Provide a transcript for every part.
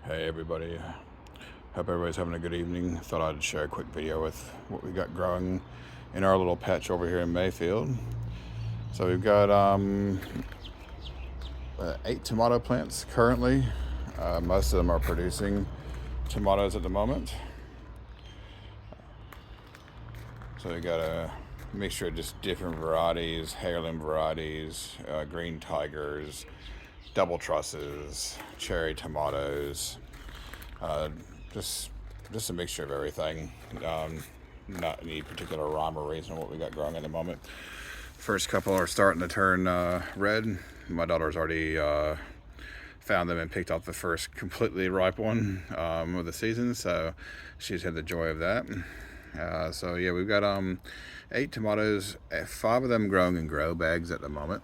Hey everybody, hope everybody's having a good evening. Thought I'd share a quick video with what we got growing in our little patch over here in Mayfield. So we've got 8 tomato plants currently. Most of them are producing tomatoes at the moment. So we got a mixture of just different varieties, heirloom varieties, green tigers, double trusses, cherry tomatoes, uh, just a mixture of everything. Not any particular rhyme or reason what we got growing at the moment. First couple are starting to turn red. My daughter's already found them and picked off the first completely ripe one of the season, so she's had the joy of that. So yeah, we've got 8 tomatoes, 5 of them growing in grow bags at the moment.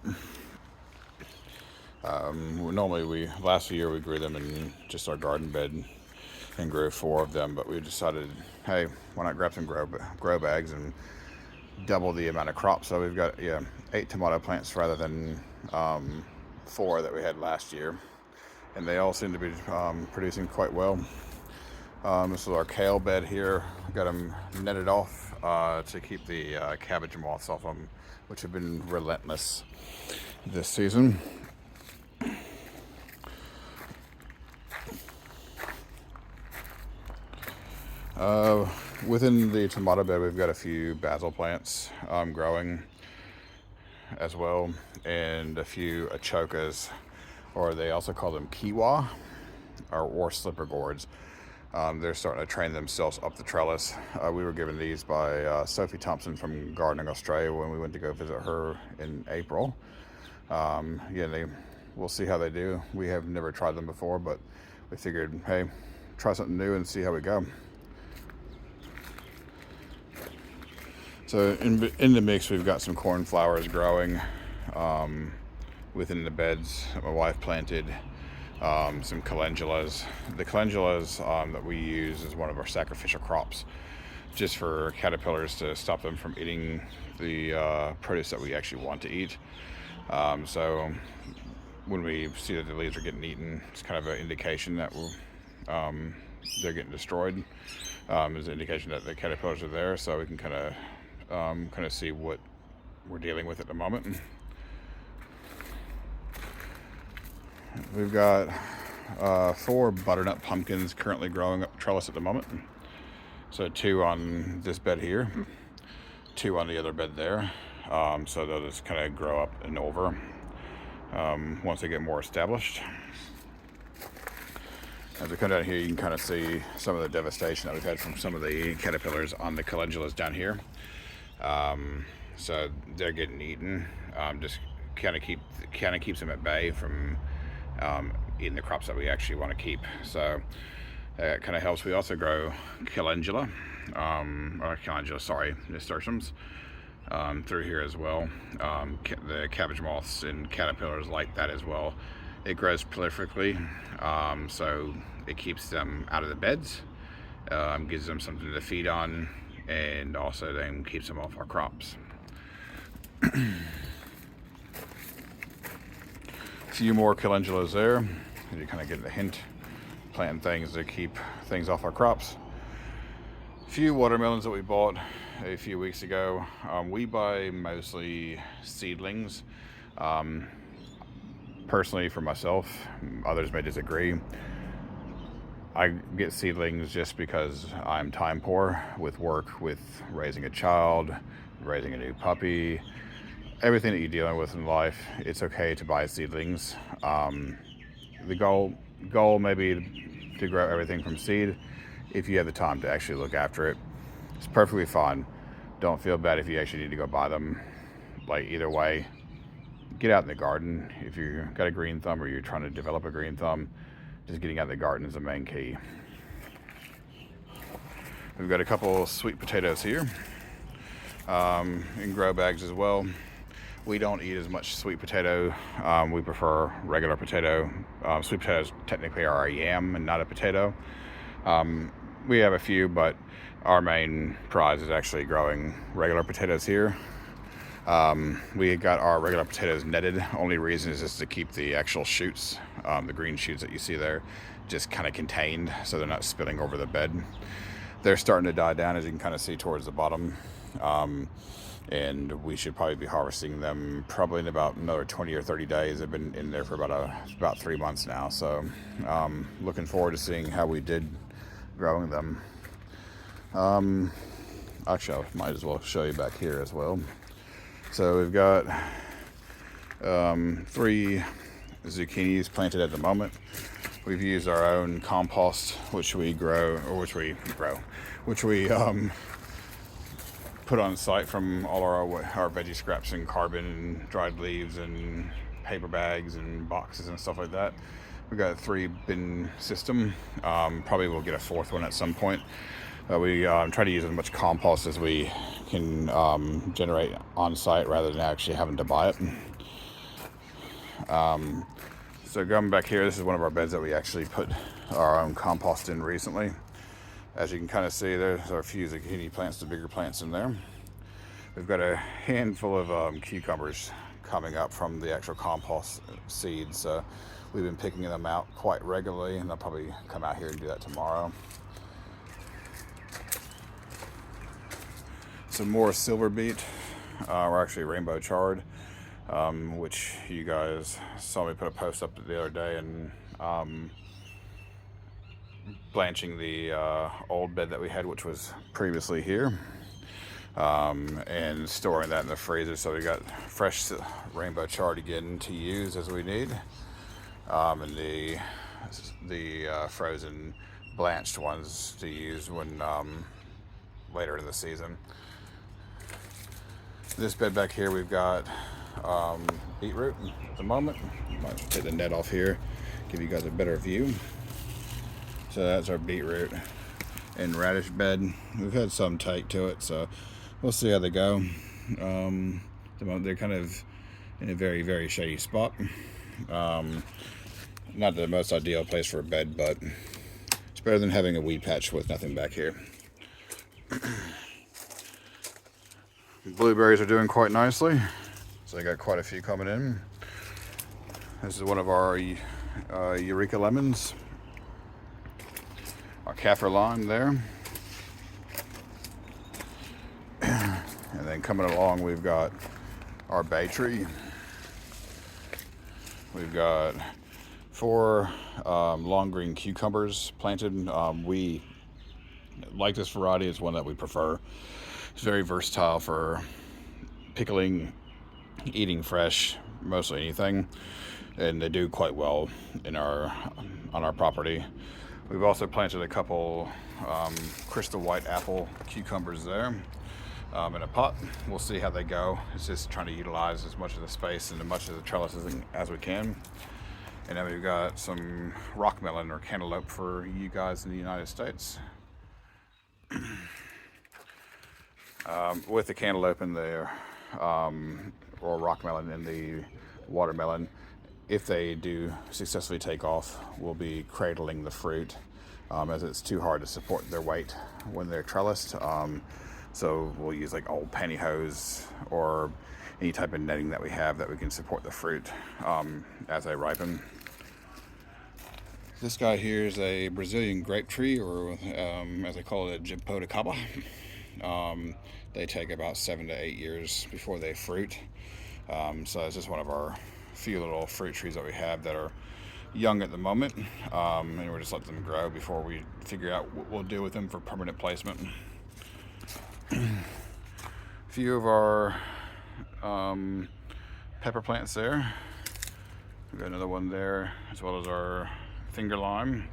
Normally last year we grew them in just our garden bed and grew 4 of them, but we decided, hey, why not grab some grow bags and double the amount of crops. So we've got 8 tomato plants rather than 4 that we had last year, and they all seem to be producing quite well. This is our kale bed here. Got them netted off to keep the cabbage moths off them, which have been relentless this season. Within the tomato bed, we've got a few basil plants growing as well, and a few achocas, or they also call them kiwa, or slipper gourds. They're starting to train themselves up the trellis. We were given these by Sophie Thompson from Gardening Australia when we went to go visit her in April. We'll see how they do. We have never tried them before, but we figured, hey, try something new and see how we go. So in the mix, we've got some cornflowers growing within the beds that my wife planted. Some calendulas. The calendulas that we use is one of our sacrificial crops, just for caterpillars to stop them from eating the produce that we actually want to eat. So when we see that the leaves are getting eaten, it's kind of an indication that they're getting destroyed. It's an indication that the caterpillars are there, so we can kind of see what we're dealing with at the moment. We've got 4 butternut pumpkins currently growing up trellis at the moment. So 2 on this bed here, 2 on the other bed there. So they'll just kind of grow up and over once they get more established. As we come down here, you can kind of see some of the devastation that we've had from some of the caterpillars on the calendulas down here. So they're getting eaten. Just kind of keeps them at bay from eating the crops that we actually want to keep. So that kind of helps. We also grow nasturtiums through here as well. The cabbage moths and caterpillars like that as well. It grows prolifically, so it keeps them out of the beds, gives them something to feed on, and also then keeps them off our crops. A few more calendulas there. You kind of get the hint. Planting things to keep things off our crops. A few watermelons that we bought a few weeks ago. We buy mostly seedlings. Personally, for myself, others may disagree. I get seedlings just because I'm time poor with work, with raising a child, raising a new puppy, everything that you're dealing with in life. It's okay to buy seedlings. The goal may be to grow everything from seed. If you have the time to actually look after it, it's perfectly fine. Don't feel bad if you actually need to go buy them. Like, either way, get out in the garden. If you've got a green thumb or you're trying to develop a green thumb, just getting out in the garden is the main key. We've got a couple sweet potatoes here in grow bags as well. We don't eat as much sweet potato. We prefer regular potato. Sweet potatoes technically are a yam and not a potato. We have a few, but our main prize is actually growing regular potatoes here. We got our regular potatoes netted. Only reason is just to keep the actual shoots, the green shoots that you see there, just kind of contained so they're not spilling over the bed. They're starting to die down, as you can kind of see towards the bottom. And we should probably be harvesting them probably in about another 20 or 30 days. They've been in there for about 3 months now. So looking forward to seeing how we did growing them. Actually, I might as well show you back here as well. So we've got 3 zucchinis planted at the moment. We've used our own compost, which we put on site from all our veggie scraps and carbon and dried leaves and paper bags and boxes and stuff like that. We've got a 3-bin system. Probably we'll get a 4th one at some point. We try to use as much compost as we can generate on site rather than actually having to buy it. So going back here, this is one of our beds that we actually put our own compost in recently. As you can kind of see, there's a few zucchini plants, the bigger plants in there. We've got a handful of cucumbers coming up from the actual compost seeds. We've been picking them out quite regularly, and I'll probably come out here and do that tomorrow. Some more silver beet, or actually rainbow chard, which you guys saw me put a post up the other day, and blanching the old bed that we had, which was previously here, and storing that in the freezer. So we got fresh rainbow chard again to use as we need, and the frozen blanched ones to use when later in the season. This bed back here, we've got beetroot at the moment. Might take the net off here, give you guys a better view. So that's our beetroot and radish bed. We've had some take to it, so we'll see how they go. They're kind of in a very, very shady spot. Not the most ideal place for a bed, but it's better than having a weed patch with nothing back here. Blueberries are doing quite nicely, so I got quite a few coming in. This is one of our Eureka lemons. Our kaffir lime there. And then coming along, we've got our bay tree. We've got 4 long green cucumbers planted. We like this variety. It's one that we prefer. It's very versatile for pickling, eating fresh, mostly anything, and they do quite well on our property. We've also planted a couple crystal white apple cucumbers there in a pot. We'll see how they go. It's just trying to utilize as much of the space and as much of the trellises as we can. And then we've got some rock melon or cantaloupe for you guys in the United States. With the cantaloupe and the or rock melon and the watermelon, if they do successfully take off, we'll be cradling the fruit, as it's too hard to support their weight when they're trellised. So we'll use like old pantyhose or any type of netting that we have that we can support the fruit as they ripen. This guy here is a Brazilian grape tree, or as I call it, a G.U.T. They take about 7 to 8 years before they fruit. So it's just one of our few little fruit trees that we have that are young at the moment, and we're just letting them grow before we figure out what we'll do with them for permanent placement. A few of our pepper plants there. We've got another one there, as well as our finger lime.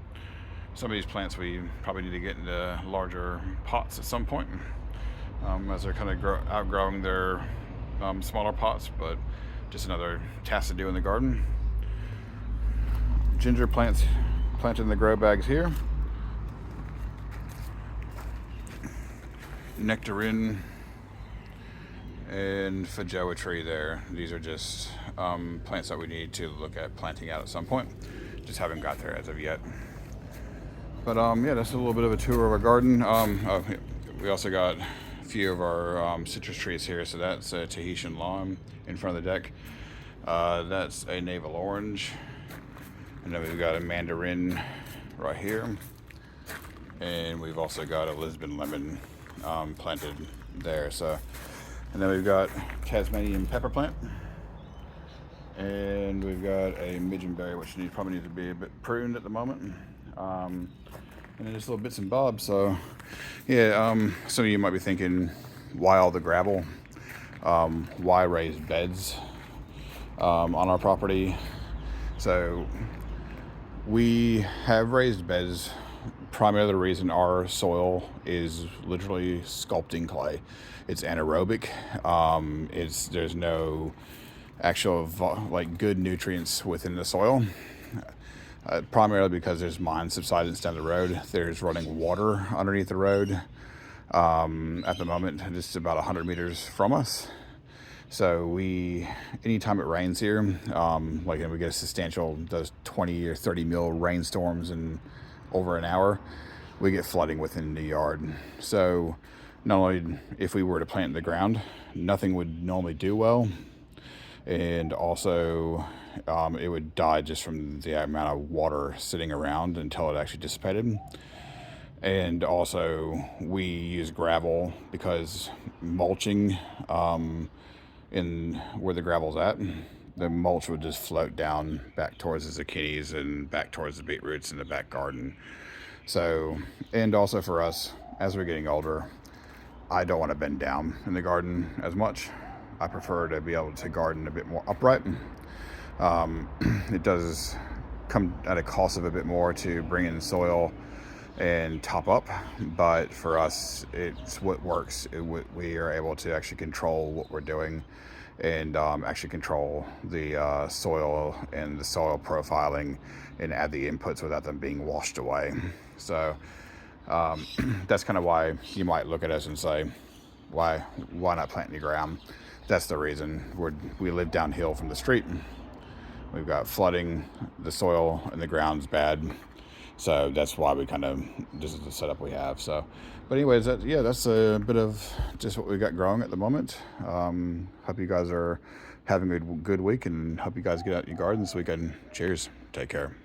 Some of these plants we probably need to get into larger pots at some point, as they're kind of outgrowing their smaller pots, but just another task to do in the garden. Ginger plants planted in the grow bags here. Nectarine and Feijoa tree there. These are just plants that we need to look at planting out at some point. Just haven't got there as of yet. But yeah, that's a little bit of a tour of our garden. We also got few of our citrus trees here. So that's a Tahitian lime in front of the deck. That's a navel orange. And then we've got a mandarin right here. And we've also got a Lisbon lemon planted there. So, and then we've got Tasmanian pepper plant. And we've got a midgeonberry, which probably needs to be a bit pruned at the moment. And then just little bits and bobs. So, yeah, some of you might be thinking, why all the gravel? Why raised beds on our property? So, we have raised beds. Primarily the reason our soil is literally sculpting clay. It's anaerobic. There's no actual like good nutrients within the soil. Primarily because there's mine subsidence down the road. There's running water underneath the road. At the moment, just about 100 meters from us. So anytime it rains here, and we get a substantial, those 20 or 30 mil rainstorms in over an hour, we get flooding within the yard. So not only if we were to plant in the ground, nothing would normally do well. And also it would die just from the amount of water sitting around until it actually dissipated. And also we use gravel because mulching in where the gravel's at, the mulch would just float down back towards the zucchinis and back towards the beetroots in the back garden. So, and also for us, as we're getting older, I don't want to bend down in the garden as much. I prefer to be able to garden a bit more upright. It does come at a cost of a bit more to bring in soil and top up, but for us, it's what works. We are able to actually control what we're doing and actually control the soil and the soil profiling and add the inputs without them being washed away. So that's kind of why you might look at us and say, why not plant in the ground? That's the reason. We live downhill from the street. We've got flooding, the soil and the ground's bad. So that's why this is the setup we have. So, but anyways, that's a bit of just what we got growing at the moment. Hope you guys are having a good week, and hope you guys get out in your garden this weekend. Cheers. Take care.